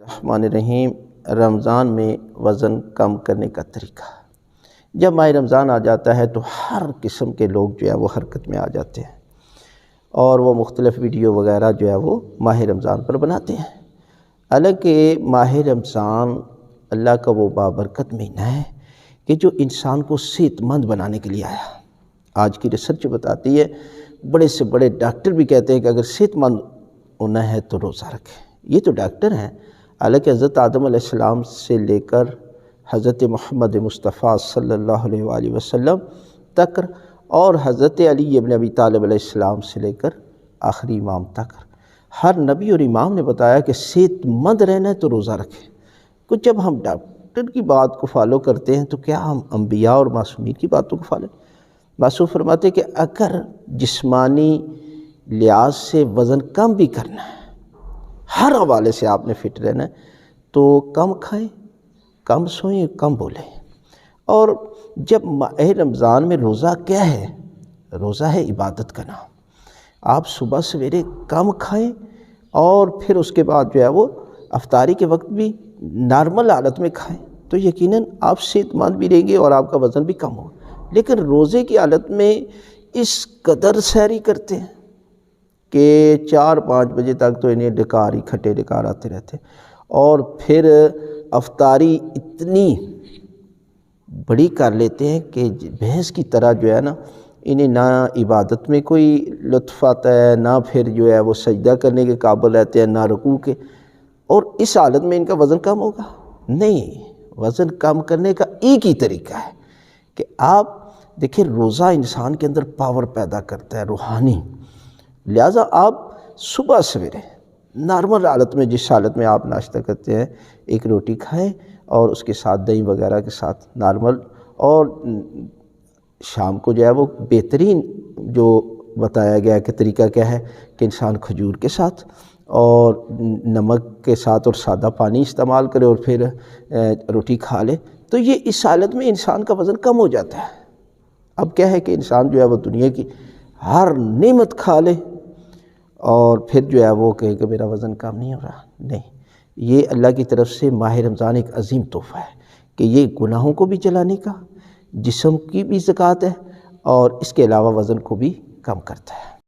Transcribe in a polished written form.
الرحمن الرحیم، رمضان میں وزن کم کرنے کا طریقہ۔ جب ماہ رمضان آ جاتا ہے تو ہر قسم کے لوگ جو ہے وہ حرکت میں آ جاتے ہیں اور وہ مختلف ویڈیو وغیرہ جو ہے وہ ماہ رمضان پر بناتے ہیں۔ حالانکہ ماہ رمضان اللہ کا وہ بابرکت مہینہ ہے کہ جو انسان کو صحت مند بنانے کے لیے آیا۔ آج کی ریسرچ بتاتی ہے، بڑے سے بڑے ڈاکٹر بھی کہتے ہیں کہ اگر صحت مند ہونا ہے تو روزہ رکھیں۔ یہ تو ڈاکٹر ہیں، حالانکہ حضرت آدم علیہ السلام سے لے کر حضرت محمد مصطفیٰ صلی اللہ علیہ وآلہ وسلم تک اور حضرت علی ابن ابی طالب علیہ السلام سے لے کر آخری امام تک ہر نبی اور امام نے بتایا کہ صحت مند رہنا ہے تو روزہ رکھیں۔ کچھ جب ہم ڈاکٹر کی بات کو فالو کرتے ہیں تو کیا ہم انبیاء اور معصومین کی باتوں کو فالو؟ معصوم فرماتے کہ اگر جسمانی لحاظ سے وزن کم بھی کرنا ہے، ہر حوالے سے آپ نے فٹ رہنا ہے، تو کم کھائیں، کم سوئیں، کم بولیں۔ اور جب ماہ رمضان میں روزہ کیا ہے؟ روزہ ہے عبادت کا نام۔ آپ صبح سویرے کم کھائیں اور پھر اس کے بعد جو ہے وہ افطاری کے وقت بھی نارمل حالت میں کھائیں تو یقیناً آپ صحت مند بھی رہیں گے اور آپ کا وزن بھی کم ہوگا۔ لیکن روزے کی حالت میں اس قدر سحری کرتے ہیں کہ 4-5 بجے تک تو انہیں ڈکار ہی کھٹے ڈکار آتے رہتے ہیں، اور پھر افطاری اتنی بڑی کر لیتے ہیں کہ بھینس کی طرح جو ہے نا، انہیں نہ عبادت میں کوئی لطف آتا ہے، نہ پھر جو ہے وہ سجدہ کرنے کے قابل رہتے ہیں، نہ رکوع کے۔ اور اس حالت میں ان کا وزن کم ہوگا؟ نہیں، وزن کم کرنے کا ایک ہی طریقہ ہے کہ آپ دیکھیں، روزہ انسان کے اندر پاور پیدا کرتا ہے، روحانی۔ لہٰذا آپ صبح سویرے نارمل حالت میں، جس حالت میں آپ ناشتہ کرتے ہیں، ایک روٹی کھائیں اور اس کے ساتھ دہی وغیرہ کے ساتھ نارمل، اور شام کو جو ہے وہ بہترین جو بتایا گیا ہے کہ طریقہ کیا ہے کہ انسان کھجور کے ساتھ اور نمک کے ساتھ اور سادہ پانی استعمال کرے اور پھر روٹی کھا لے، تو یہ اس حالت میں انسان کا وزن کم ہو جاتا ہے۔ اب کیا ہے کہ انسان جو ہے وہ دنیا کی ہر نعمت کھا لے اور پھر جو ہے وہ کہے کہ میرا وزن کم نہیں ہو رہا۔ نہیں، یہ اللہ کی طرف سے ماہ رمضان ایک عظیم تحفہ ہے کہ یہ گناہوں کو بھی جلانے کا، جسم کی بھی زکوٰۃ ہے، اور اس کے علاوہ وزن کو بھی کم کرتا ہے۔